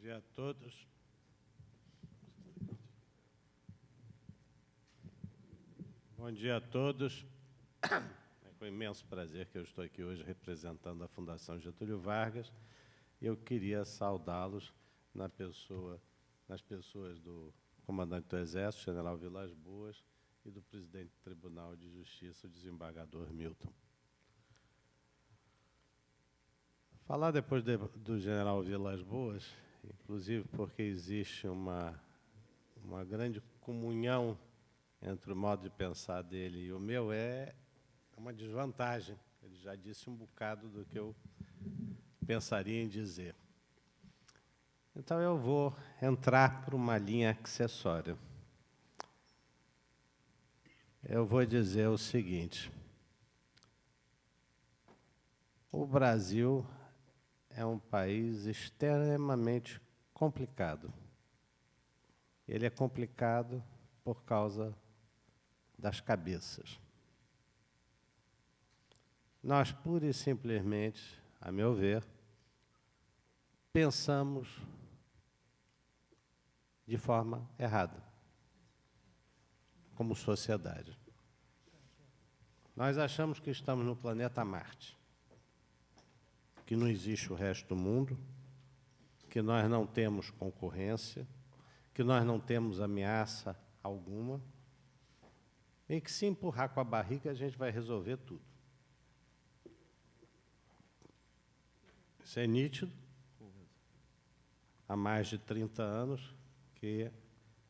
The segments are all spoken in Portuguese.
dia a todos. Bom dia a todos. É com imenso prazer que eu estou aqui hoje representando a Fundação Getúlio Vargas. Eu queria saudá-los nas pessoas do comandante do Exército, general Vilas Boas, e do presidente do Tribunal de Justiça, o desembargador Milton. Falar depois do general Vilas Boas, inclusive porque existe uma grande comunhão entre o modo de pensar dele e o meu, é uma desvantagem. Ele já disse um bocado do que eu pensaria em dizer. Então, eu vou entrar por uma linha acessória. Eu vou dizer o seguinte: o Brasil é um país extremamente complicado. Ele é complicado por causa das cabeças. Nós, pura e simplesmente, a meu ver, pensamos de forma errada, como sociedade. Nós achamos que estamos no planeta Marte, que não existe o resto do mundo, que nós não temos concorrência, que nós não temos ameaça alguma, e que, se empurrar com a barriga, a gente vai resolver tudo. Isso é nítido, há mais de 30 anos, que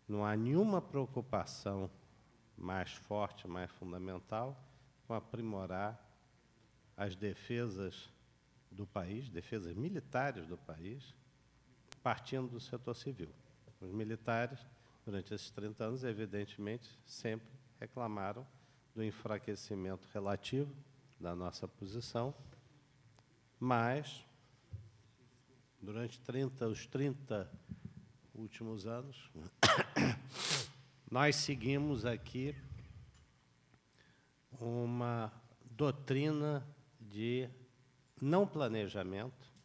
não há nenhuma preocupação mais forte, mais fundamental, com aprimorar as defesas do país, defesas militares do país, partindo do setor civil. Os militares, durante esses 30 anos, evidentemente, sempre reclamaram do enfraquecimento relativo da nossa posição, mas, durante os 30 últimos anos, nós seguimos aqui uma doutrina de não planejamento,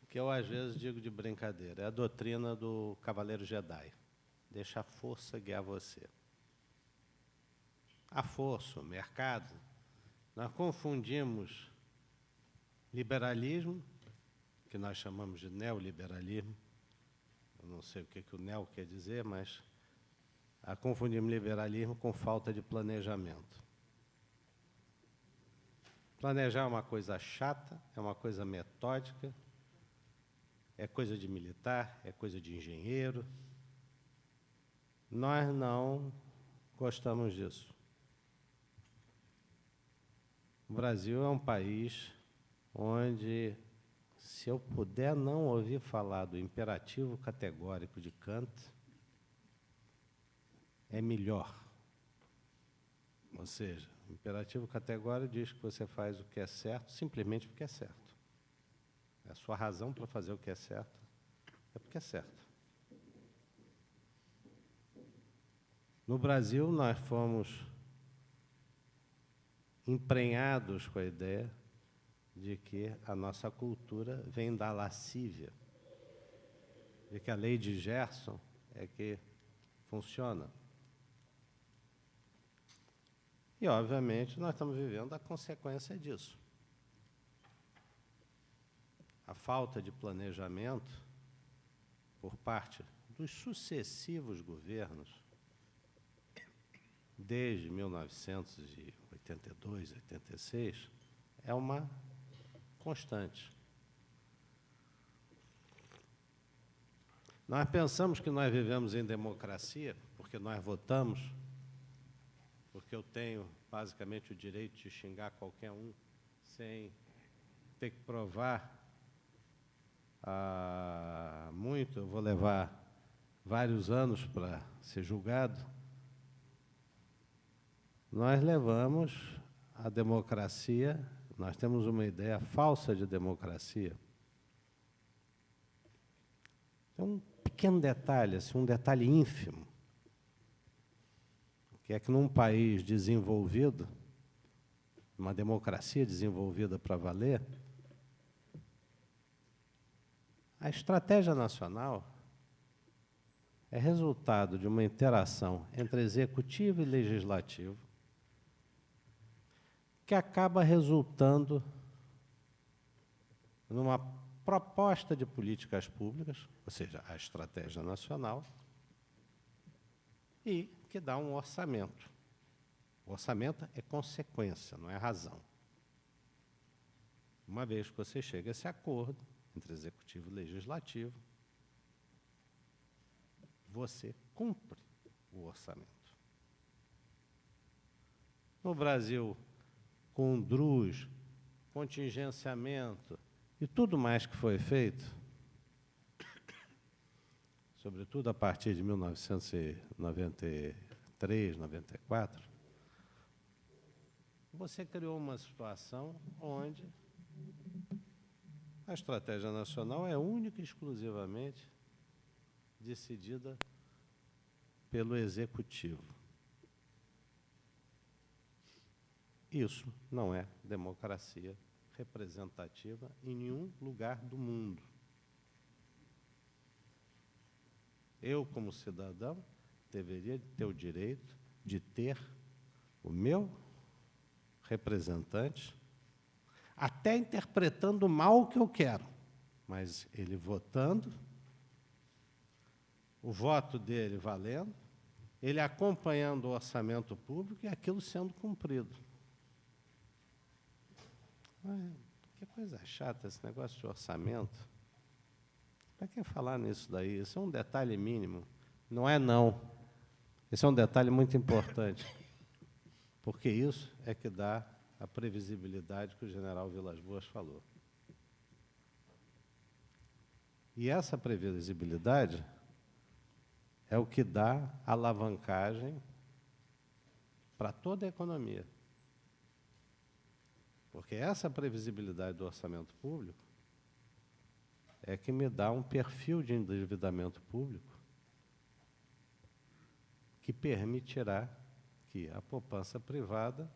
que eu, às vezes, digo de brincadeira, é a doutrina do Cavaleiro Jedi. Deixa a força guiar você. A força, o mercado, nós confundimos liberalismo, que nós chamamos de neoliberalismo, eu não sei o que o neo quer dizer, mas confundimos liberalismo com falta de planejamento. Planejar é uma coisa chata, é uma coisa metódica, é coisa de militar, é coisa de engenheiro. Nós não gostamos disso. O Brasil é um país onde, se eu puder não ouvir falar do imperativo categórico de Kant, é melhor. Ou seja, o imperativo categórico diz que você faz o que é certo simplesmente porque é certo. A sua razão para fazer o que é certo é porque é certo. No Brasil, nós fomos emprenhados com a ideia de que a nossa cultura vem da lascívia, de que a lei de Gerson é que funciona. E, obviamente, nós estamos vivendo a consequência disso. A falta de planejamento por parte dos sucessivos governos, desde 1982, 86, é uma constante. Nós pensamos que nós vivemos em democracia porque nós votamos, porque eu tenho, basicamente, o direito de xingar qualquer um sem ter que provar muito. Eu vou levar vários anos para ser julgado. Nós levamos a democracia, nós temos uma ideia falsa de democracia. Tem um pequeno detalhe, assim, um detalhe ínfimo, que é que num país desenvolvido, uma democracia desenvolvida para valer, A estratégia nacional é resultado de uma interação entre executivo e legislativo que acaba resultando numa proposta de políticas públicas, ou seja, a estratégia nacional, e que dá um orçamento. O orçamento é consequência, não é razão. Uma vez que você chega a esse acordo entre executivo e legislativo, você cumpre o orçamento. No Brasil, com DRUs, contingenciamento e tudo mais que foi feito, sobretudo a partir de 1993, 94, você criou uma situação onde a estratégia nacional é única e exclusivamente decidida pelo executivo. Isso não é democracia representativa em nenhum lugar do mundo. Eu, como cidadão, deveria ter o direito de ter o meu representante, até interpretando mal o que eu quero, mas ele votando, o voto dele valendo, ele acompanhando o orçamento público e aquilo sendo cumprido. Que coisa chata esse negócio de orçamento. Para que falar nisso daí? Isso é um detalhe mínimo. Não é não. Esse é um detalhe muito importante, porque isso é que dá a previsibilidade que o general Vilas Boas falou. E essa previsibilidade é o que dá alavancagem para toda a economia. Porque essa previsibilidade do orçamento público é que me dá um perfil de endividamento público que permitirá que a poupança privada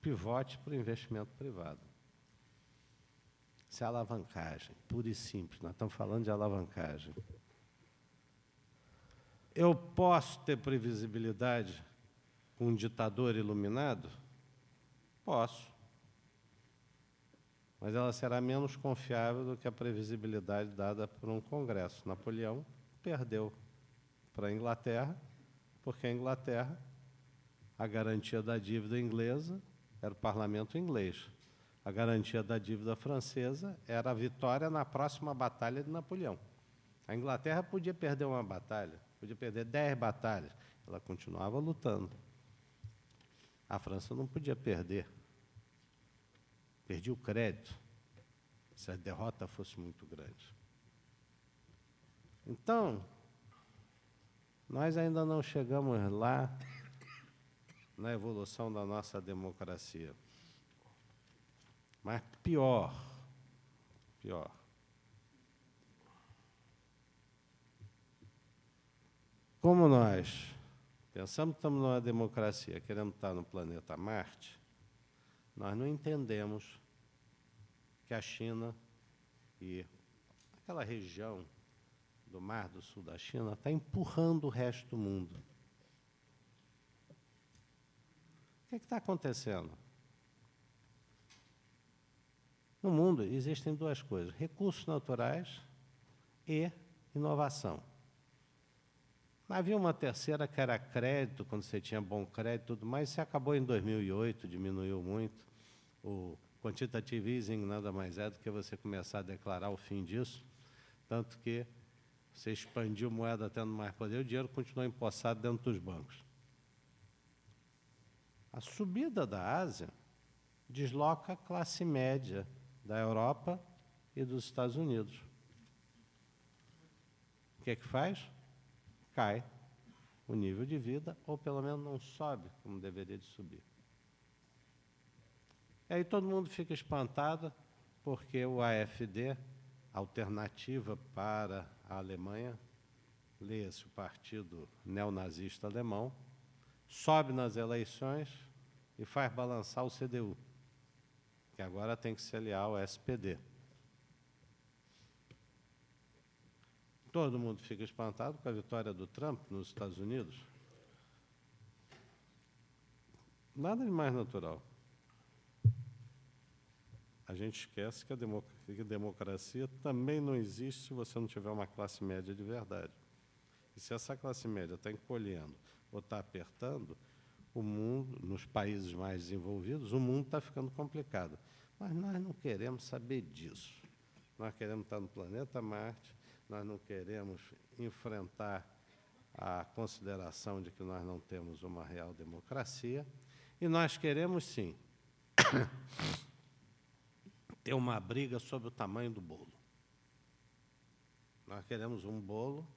pivote para o investimento privado. Isso é alavancagem, pura e simples. Nós estamos falando de alavancagem. Eu posso ter previsibilidade com um ditador iluminado? Posso. Mas ela será menos confiável do que a previsibilidade dada por um Congresso. Napoleão perdeu para a Inglaterra, porque a Inglaterra, a garantia da dívida inglesa era o parlamento inglês. A garantia da dívida francesa era a vitória na próxima batalha de Napoleão. A Inglaterra podia perder uma batalha, podia perder 10 batalhas, ela continuava lutando. A França não podia perder. Perdi o crédito, se a derrota fosse muito grande. Então, nós ainda não chegamos lá na evolução da nossa democracia. Mas pior. Como nós pensamos que estamos numa democracia, queremos estar no planeta Marte, nós não entendemos que a China e aquela região do Mar do Sul da China está empurrando o resto do mundo. O que está acontecendo? No mundo existem duas coisas: recursos naturais e inovação. Havia uma terceira que era crédito, quando você tinha bom crédito e tudo mais, isso acabou em 2008, diminuiu muito. O quantitative easing nada mais é do que você começar a declarar o fim disso, tanto que você expandiu moeda tendo mais poder, o dinheiro continuou empossado dentro dos bancos. A subida da Ásia desloca a classe média da Europa e dos Estados Unidos. O que é que faz? Cai o nível de vida, ou pelo menos não sobe como deveria de subir. E aí todo mundo fica espantado, porque o AfD, alternativa para a Alemanha, lê-se o partido neonazista alemão, sobe nas eleições e faz balançar o CDU, que agora tem que se aliar ao SPD. todo mundo fica espantado com a vitória do Trump nos Estados Unidos. Nada de mais natural. A gente esquece que a democracia também não existe se você não tiver uma classe média de verdade. E se essa classe média está encolhendo ou está apertando, o mundo, nos países mais desenvolvidos, o mundo está ficando complicado. Mas nós não queremos saber disso. Nós queremos estar no planeta Marte, nós não queremos enfrentar a consideração de que nós não temos uma real democracia, e nós queremos, sim, ter uma briga sobre o tamanho do bolo. Nós queremos um bolo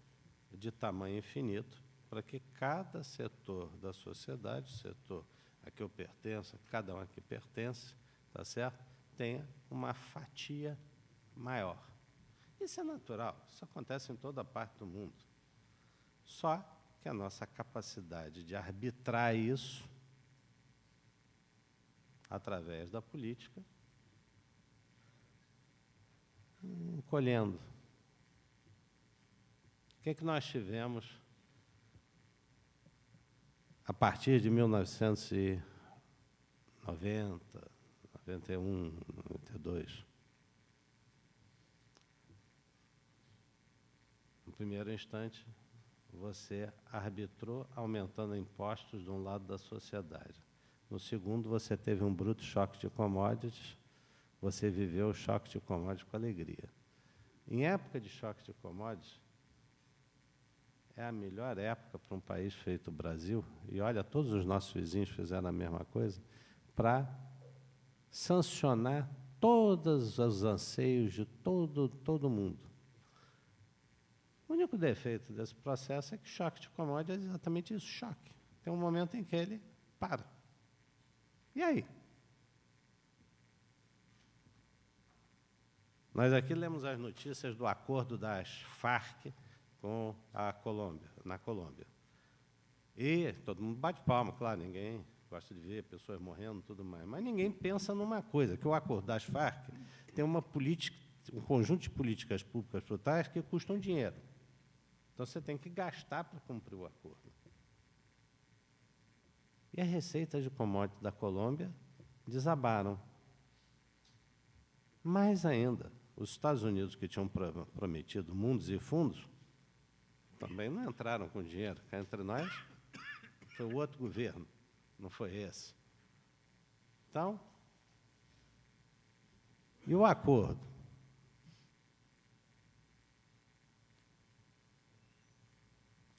de tamanho infinito para que cada setor da sociedade, setor a que eu pertenço, cada um a que pertence, tá certo? Tenha uma fatia maior. Isso é natural, isso acontece em toda parte do mundo. Só que a nossa capacidade de arbitrar isso através da política, encolhendo. O que é que nós tivemos a partir de 1990, 91, 92? No primeiro instante, você arbitrou aumentando impostos de um lado da sociedade. No segundo, você teve um bruto choque de commodities, você viveu o choque de commodities com alegria. Em época de choque de commodities, é a melhor época para um país feito o Brasil, e olha, todos os nossos vizinhos fizeram a mesma coisa, para sancionar todos os anseios de todo mundo. O único defeito desse processo é que choque de commodities é exatamente isso, choque. Tem um momento em que ele para. E aí? Nós aqui lemos as notícias do acordo das Farc com a Colômbia, na Colômbia. E todo mundo bate palma, claro, ninguém gosta de ver pessoas morrendo e tudo mais, mas ninguém pensa numa coisa, que o acordo das Farc tem uma política, um conjunto de políticas públicas por trás que custam dinheiro. Então, você tem que gastar para cumprir o acordo. E as receitas de commodities da Colômbia desabaram. Mais ainda, os Estados Unidos, que tinham prometido mundos e fundos, também não entraram com dinheiro. Cá entre nós, foi o outro governo, não foi esse. Então, e o acordo?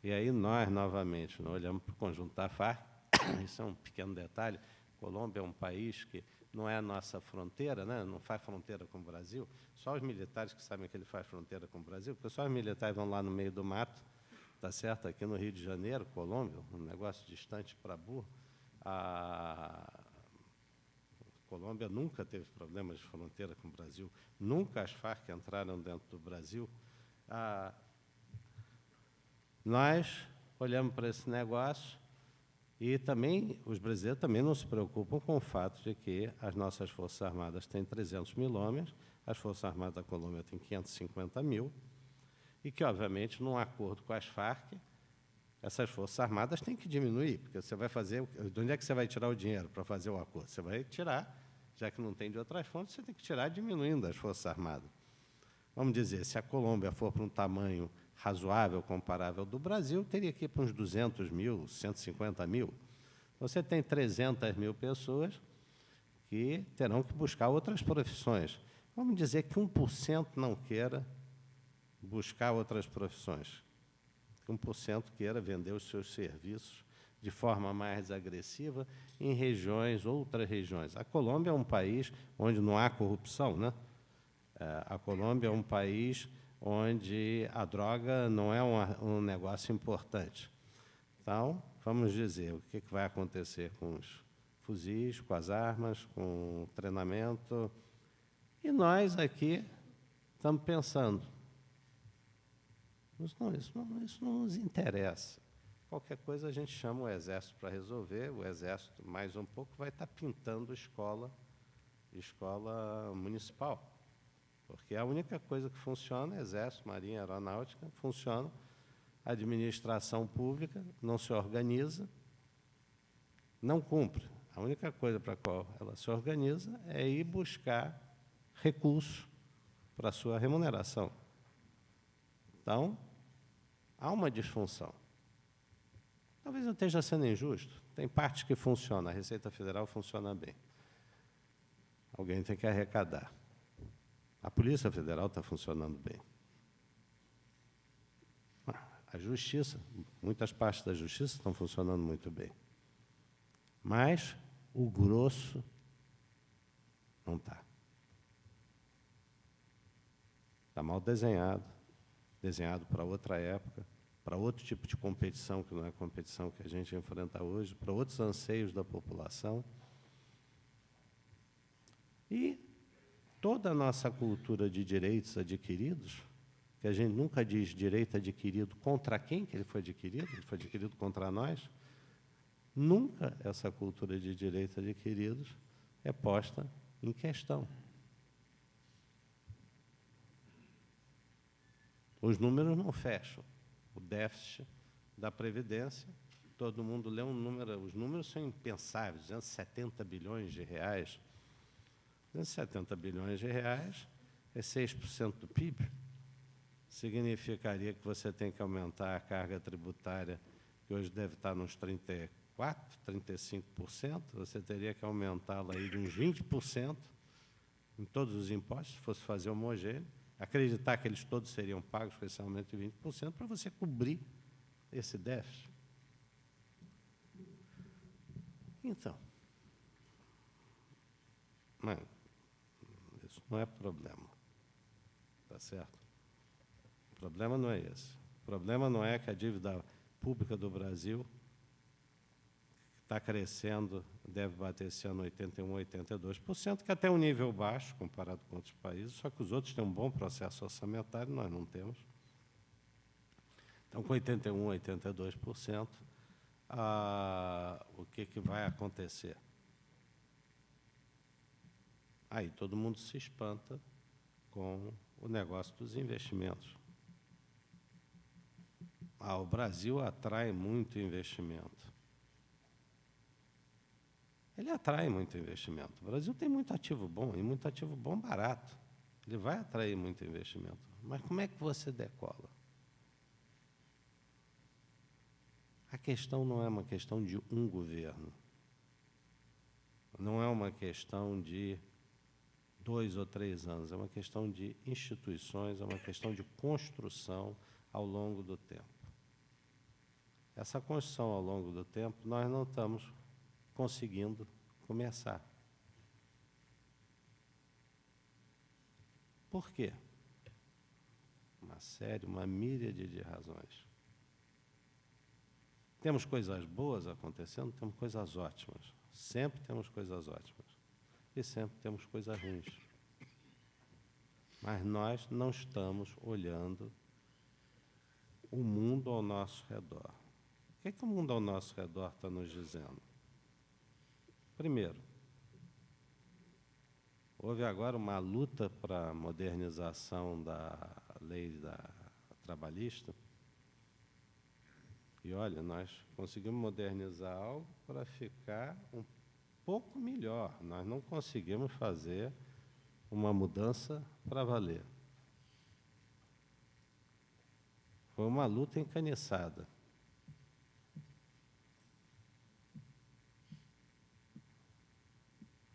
E aí nós, novamente, nós olhamos para o conjunto da Farc, isso é um pequeno detalhe, Colômbia é um país que não é a nossa fronteira, né? Não faz fronteira com o Brasil, só os militares que sabem que ele faz fronteira com o Brasil, porque só os militares vão lá no meio do mato, tá certo? Aqui no Rio de Janeiro, Colômbia, um negócio distante para burro, a Colômbia nunca teve problemas de fronteira com o Brasil, nunca as Farc entraram dentro do Brasil. Nós olhamos para esse negócio e também os brasileiros também não se preocupam com o fato de que as nossas Forças Armadas têm 300 mil homens, as Forças Armadas da Colômbia têm 550 mil, e que, obviamente, num acordo com as Farc, essas Forças Armadas têm que diminuir, porque você vai fazer... De onde é que você vai tirar o dinheiro para fazer o acordo? Você vai tirar, já que não tem de outras fontes, você tem que tirar diminuindo as Forças Armadas. Vamos dizer, se a Colômbia for para um tamanho razoável, comparável do Brasil, teria que ir para uns 200 mil, 150 mil. Você tem 300 mil pessoas que terão que buscar outras profissões. Vamos dizer que 1% não queira buscar outras profissões. Que 1% queira vender os seus serviços de forma mais agressiva em regiões, outras regiões. A Colômbia é um país onde não há corrupção, né? A Colômbia é um país onde a droga não é um negócio importante. Então, vamos dizer, o que vai acontecer com os fuzis, com as armas, com o treinamento. E nós aqui estamos pensando, isso não nos interessa. Qualquer coisa a gente chama o Exército para resolver, o Exército, mais um pouco, vai estar pintando escola municipal. porque a única coisa que funciona, Exército, Marinha, Aeronáutica, funciona, a administração pública não se organiza, não cumpre. A única coisa para a qual ela se organiza é ir buscar recursos para a sua remuneração. Então, há uma disfunção. Talvez eu esteja sendo injusto. Tem partes que funcionam, a Receita Federal funciona bem. Alguém tem que arrecadar. A Polícia Federal está funcionando bem. A Justiça, muitas partes da Justiça estão funcionando muito bem. Mas o grosso não está. Está mal desenhado, desenhado para outra época, para outro tipo de competição, que não é a competição que a gente enfrenta hoje, para outros anseios da população. E toda a nossa cultura de direitos adquiridos, que a gente nunca diz direito adquirido contra quem que ele foi adquirido contra nós, nunca essa cultura de direitos adquiridos é posta em questão. Os números não fecham. O déficit da Previdência, todo mundo lê um número, os números são impensáveis, 270 bilhões de reais. 270 bilhões de reais é 6% do PIB. Significaria que você tem que aumentar a carga tributária, que hoje deve estar nos 34%, 35%, você teria que aumentá-la aí de uns 20% em todos os impostos, se fosse fazer homogêneo, acreditar que eles todos seriam pagos com esse aumento de 20%, para você cobrir esse déficit. Então, mas isso não é problema, tá certo? O problema não é esse. O problema não é que a dívida pública do Brasil está crescendo, deve bater esse ano 81%, 82%, que até é um nível baixo comparado com outros países, só que os outros têm um bom processo orçamentário, nós não temos. Então, com 81%, 82%, o que vai acontecer? Aí todo mundo se espanta com o negócio dos investimentos. O Brasil atrai muito investimento. Ele atrai muito investimento. O Brasil tem muito ativo bom, e muito ativo bom barato. Ele vai atrair muito investimento. Mas como é que você decola? A questão não é uma questão de um governo. Não é uma questão de 2 ou 3 anos. É uma questão de instituições, é uma questão de construção ao longo do tempo. Essa construção ao longo do tempo, nós não estamos conseguindo começar. Por quê? Uma míriade de razões. Temos coisas boas acontecendo, temos coisas ótimas. Sempre temos coisas ótimas. E sempre temos coisas ruins. Mas nós não estamos olhando o mundo ao nosso redor. O que o mundo ao nosso redor está nos dizendo? Primeiro, houve agora uma luta para a modernização da lei trabalhista. E, olha, nós conseguimos modernizar algo para ficar um pouco melhor. Nós não conseguimos fazer uma mudança para valer. Foi uma luta encaniçada.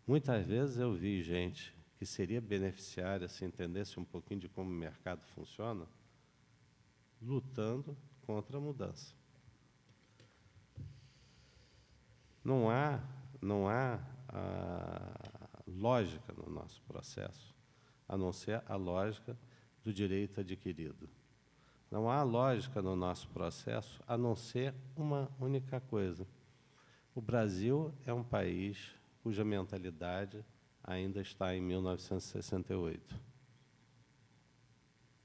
Muitas vezes eu vi gente que seria beneficiária se entendesse um pouquinho de como o mercado funciona, lutando contra a mudança. Não há lógica no nosso processo, a não ser a lógica do direito adquirido. Não há lógica no nosso processo, a não ser uma única coisa. O Brasil é um país cuja mentalidade ainda está em 1968.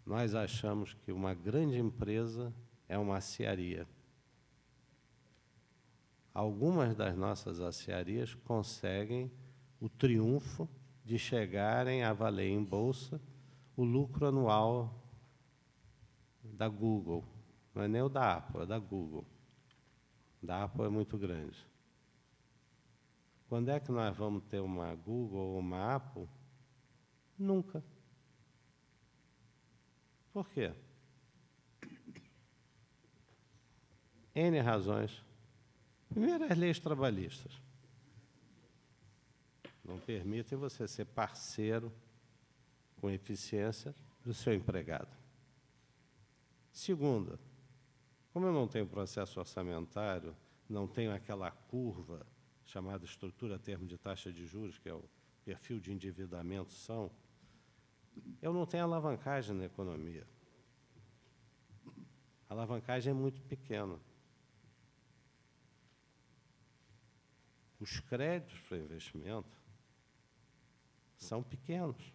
Nós achamos que uma grande empresa é uma aciaria. Algumas das nossas aciarias conseguem o triunfo de chegarem a valer em bolsa o lucro anual da Google. Não é nem o da Apple, é da Google. Da Apple é muito grande. Quando é que nós vamos ter uma Google ou uma Apple? Nunca. Por quê? N razões. Primeiro, as leis trabalhistas não permitem você ser parceiro com eficiência do seu empregado. Segunda, como eu não tenho processo orçamentário, não tenho aquela curva chamada estrutura termo de taxa de juros, que é o perfil de endividamento são, eu não tenho alavancagem na economia. A alavancagem é muito pequena. Os créditos para investimento são pequenos.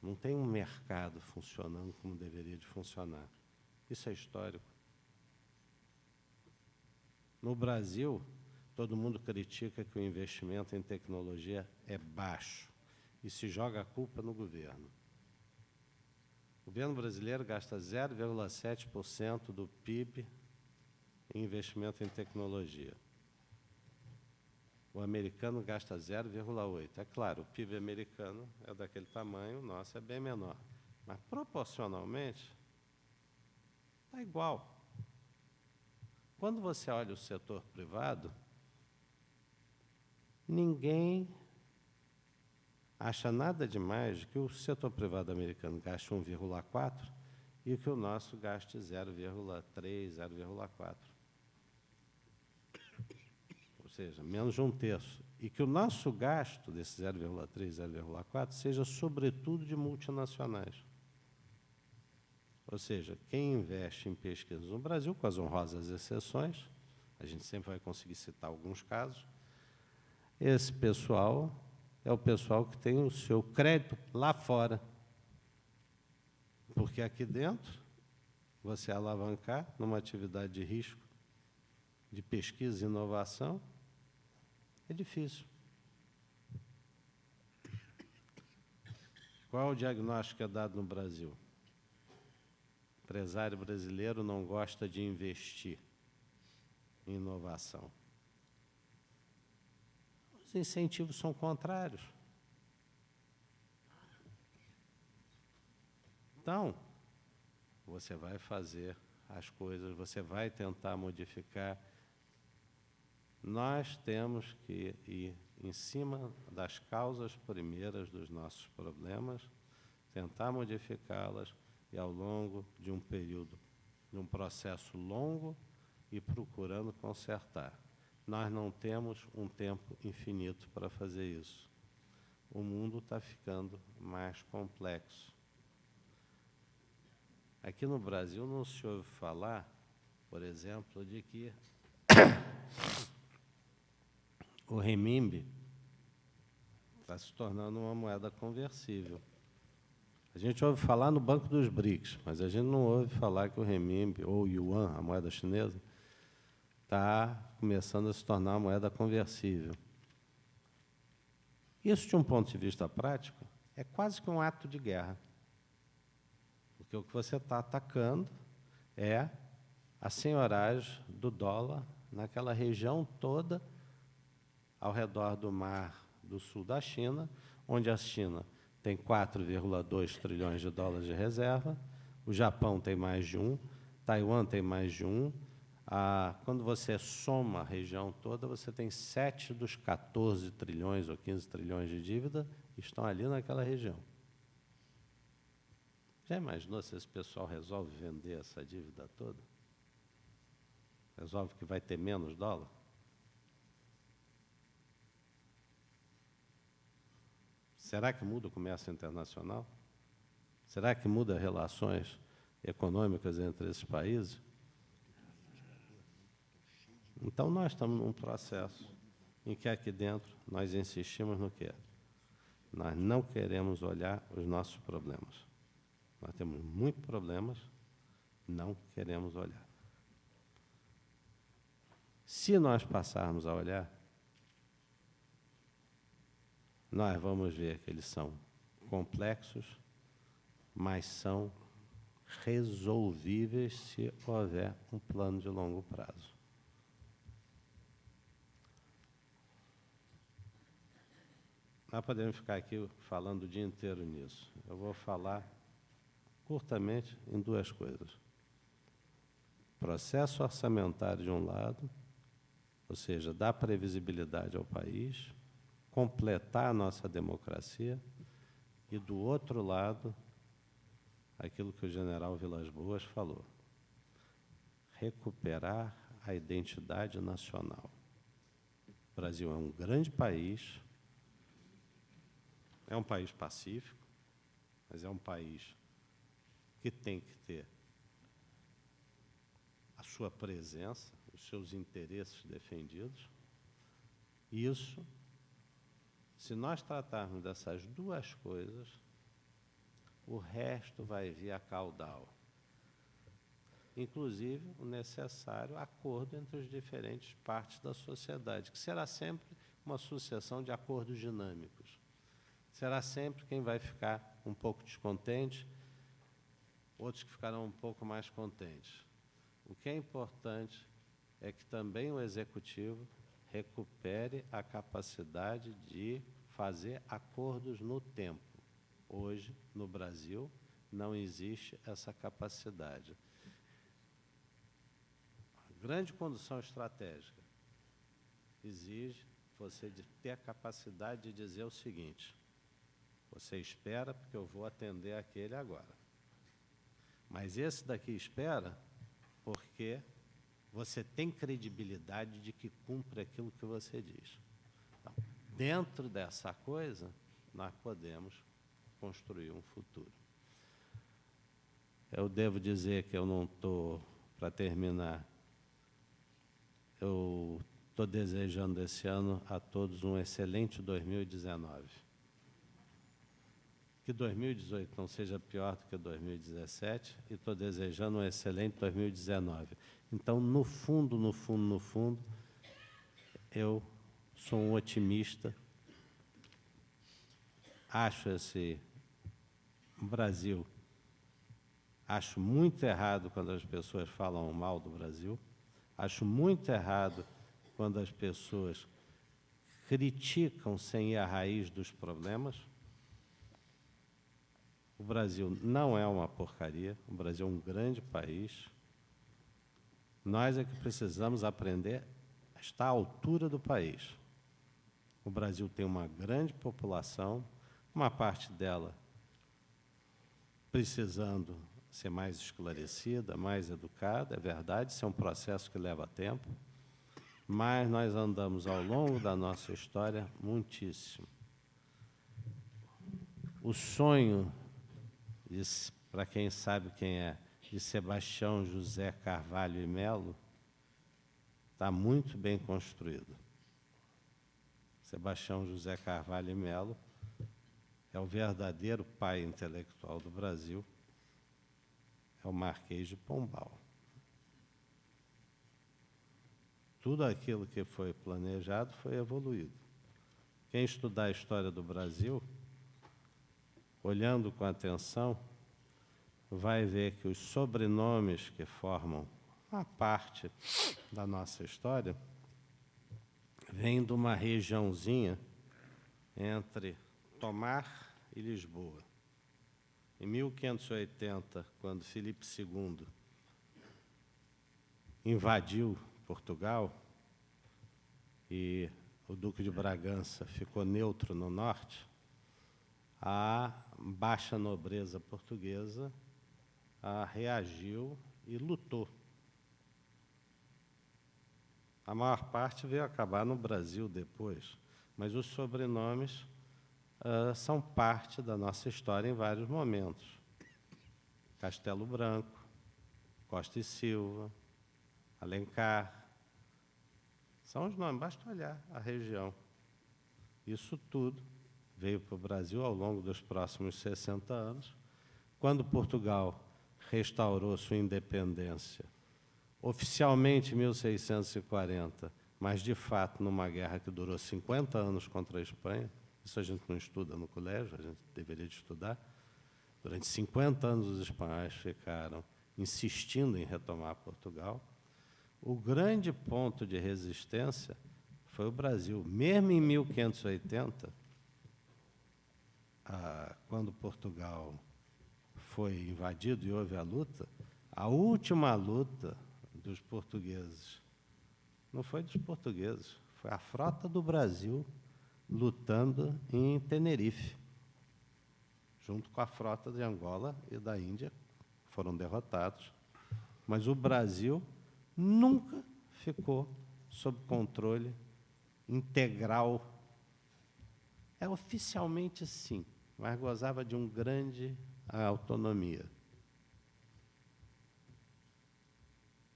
Não tem um mercado funcionando como deveria de funcionar. Isso é histórico. No Brasil, todo mundo critica que o investimento em tecnologia é baixo e se joga a culpa no governo. O governo brasileiro gasta 0,7% do PIB em investimento em tecnologia. O americano gasta 0,8%. É claro, o PIB americano é daquele tamanho, o nosso é bem menor. Mas, proporcionalmente, está igual. Quando você olha o setor privado, ninguém acha nada demais que o setor privado americano gaste 1,4% e que o nosso gaste 0,3%, 0,4%. Ou seja, menos de um terço. E que o nosso gasto desse 0,3%, 0,4% seja, sobretudo, de multinacionais. Ou seja, quem investe em pesquisa no Brasil, com as honrosas exceções, a gente sempre vai conseguir citar alguns casos, esse pessoal é o pessoal que tem o seu crédito lá fora. Porque aqui dentro, você alavancar numa atividade de risco, de pesquisa e inovação, é difícil. Qual é o diagnóstico que é dado no Brasil? O empresário brasileiro não gosta de investir em inovação. Os incentivos são contrários. Então, você vai fazer as coisas, você vai tentar modificar. Nós temos que ir em cima das causas primeiras dos nossos problemas, tentar modificá-las e, ao longo de um período, de um processo longo, e procurando consertar. Nós não temos um tempo infinito para fazer isso. O mundo está ficando mais complexo. Aqui no Brasil não se ouve falar, por exemplo, de que o renminbi está se tornando uma moeda conversível. A gente ouve falar no Banco dos BRICS, mas a gente não ouve falar que o renminbi, ou o yuan, a moeda chinesa, está começando a se tornar uma moeda conversível. Isso, de um ponto de vista prático, é quase que um ato de guerra. Porque o que você está atacando é a senhoragem do dólar naquela região toda ao redor do mar do sul da China, onde a China tem 4,2 trilhões de dólares de reserva, o Japão tem mais de 1, Taiwan tem mais de 1. Quando você soma a região toda, você tem 7 dos 14 trilhões ou 15 trilhões de dívida que estão ali naquela região. Já imaginou se esse pessoal resolve vender essa dívida toda? Resolve que vai ter menos dólar? Será que muda o comércio internacional? Será que muda as relações econômicas entre esses países? Então, nós estamos num processo em que aqui dentro nós insistimos no quê? Nós não queremos olhar os nossos problemas. Nós temos muitos problemas, não queremos olhar. Se nós passarmos a olhar, nós vamos ver que eles são complexos, mas são resolvíveis se houver um plano de longo prazo. Nós podemos ficar aqui falando o dia inteiro nisso. Eu vou falar curtamente em duas coisas. Processo orçamentário de um lado, ou seja, dar previsibilidade ao país, completar a nossa democracia, e, do outro lado, aquilo que o general Vilas Boas falou, recuperar a identidade nacional. O Brasil é um grande país, é um país pacífico, mas é um país que tem que ter a sua presença, os seus interesses defendidos. E isso, se nós tratarmos dessas duas coisas, o resto vai vir a caudal. Inclusive, o necessário acordo entre as diferentes partes da sociedade, que será sempre uma sucessão de acordos dinâmicos. Será sempre quem vai ficar um pouco descontente, outros que ficarão um pouco mais contentes. O que é importante é que também o Executivo recupere a capacidade de fazer acordos no tempo. Hoje, no Brasil, não existe essa capacidade. A grande condução estratégica exige você de ter a capacidade de dizer o seguinte: você espera porque eu vou atender aquele agora. Mas esse daqui espera porque você tem credibilidade de que cumpre aquilo que você diz. Então, dentro dessa coisa, nós podemos construir um futuro. Eu devo dizer que eu não estou, para terminar, eu estou desejando esse ano a todos um excelente 2019. Que 2018 não seja pior do que 2017, e estou desejando um excelente 2019. Então, no fundo, eu sou um otimista. Acho esse Brasil, acho muito errado quando as pessoas falam mal do Brasil, acho muito errado quando as pessoas criticam sem ir à raiz dos problemas. O Brasil não é uma porcaria, o Brasil é um grande país. Nós é que precisamos aprender a estar à altura do país. O Brasil tem uma grande população, uma parte dela precisando ser mais esclarecida, mais educada, é verdade, isso é um processo que leva tempo, mas nós andamos ao longo da nossa história muitíssimo. O sonho, para quem sabe quem é, de Sebastião José Carvalho e Melo, está muito bem construído. Sebastião José Carvalho e Melo é o verdadeiro pai intelectual do Brasil, é o Marquês de Pombal. Tudo aquilo que foi planejado foi evoluído. Quem estudar a história do Brasil, olhando com atenção, vai ver que os sobrenomes que formam uma parte da nossa história vêm de uma regiãozinha entre Tomar e Lisboa. Em 1580, quando Filipe II invadiu Portugal e o Duque de Bragança ficou neutro no norte, a baixa nobreza portuguesa reagiu e lutou. A maior parte veio acabar no Brasil depois, mas os sobrenomes são parte da nossa história em vários momentos. Castelo Branco, Costa e Silva, Alencar, são os nomes, basta olhar a região. Isso tudo veio para o Brasil ao longo dos próximos 60 anos, quando Portugal restaurou sua independência, oficialmente em 1640, mas, de fato, numa guerra que durou 50 anos contra a Espanha. Isso a gente não estuda no colégio, a gente deveria de estudar. Durante 50 anos, os espanhóis ficaram insistindo em retomar Portugal. O grande ponto de resistência foi o Brasil. Mesmo em 1580, quando Portugal foi invadido e houve a última luta dos portugueses, não foi dos portugueses, foi a frota do Brasil lutando em Tenerife, junto com a frota de Angola e da Índia, foram derrotados. Mas o Brasil nunca ficou sob controle integral. Oficialmente, sim, mas gozava de uma grande autonomia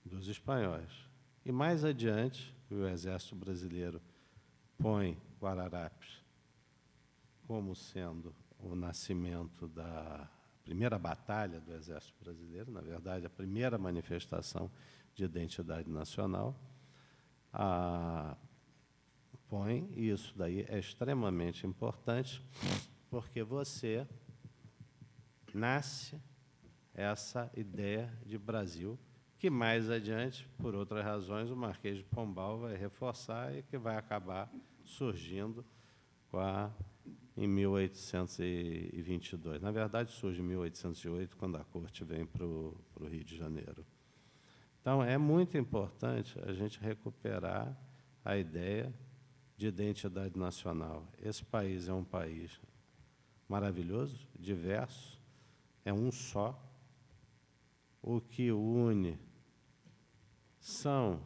dos espanhóis. E, mais adiante, o Exército Brasileiro põe Guararapes como sendo o nascimento da primeira batalha do Exército Brasileiro, na verdade, a primeira manifestação de identidade nacional. Põe, e isso daí é extremamente importante, porque você nasce essa ideia de Brasil, que mais adiante, por outras razões, o Marquês de Pombal vai reforçar e que vai acabar surgindo em 1822. Na verdade, surge em 1808, quando a corte vem para o Rio de Janeiro. Então, é muito importante a gente recuperar a ideia de identidade nacional. Esse país é um país maravilhoso, diverso, é um só. O que une são,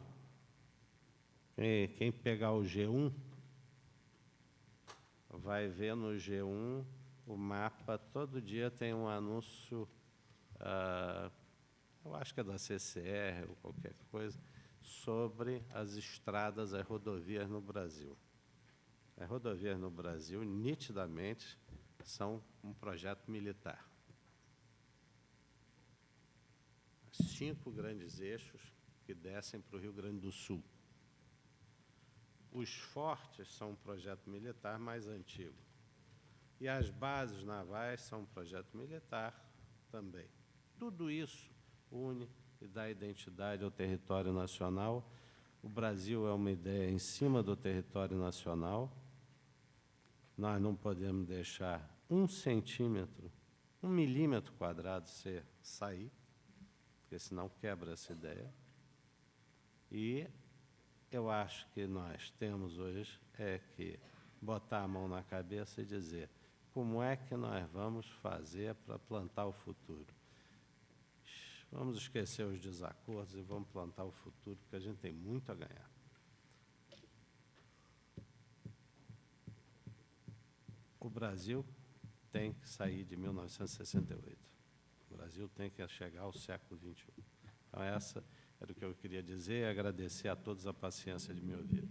quem pegar o G1, vai ver no G1 o mapa, todo dia tem um anúncio, eu acho que é da CCR ou qualquer coisa, sobre as estradas, as rodovias no Brasil. As rodovias no Brasil, nitidamente, são um projeto militar. 5 grandes eixos que descem para o Rio Grande do Sul. Os fortes são um projeto militar mais antigo. E as bases navais são um projeto militar também. Tudo isso une e dá identidade ao território nacional. O Brasil é uma ideia em cima do território nacional. Nós não podemos deixar 1 centímetro, 1 milímetro quadrado sair, porque senão quebra essa ideia. E eu acho que nós temos hoje que botar a mão na cabeça e dizer como é que nós vamos fazer para plantar o futuro. Vamos esquecer os desacordos e vamos plantar o futuro, porque a gente tem muito a ganhar. O Brasil tem que sair de 1968. O Brasil tem que chegar ao século XXI. Então, essa era o que eu queria dizer e agradecer a todos a paciência de me ouvir.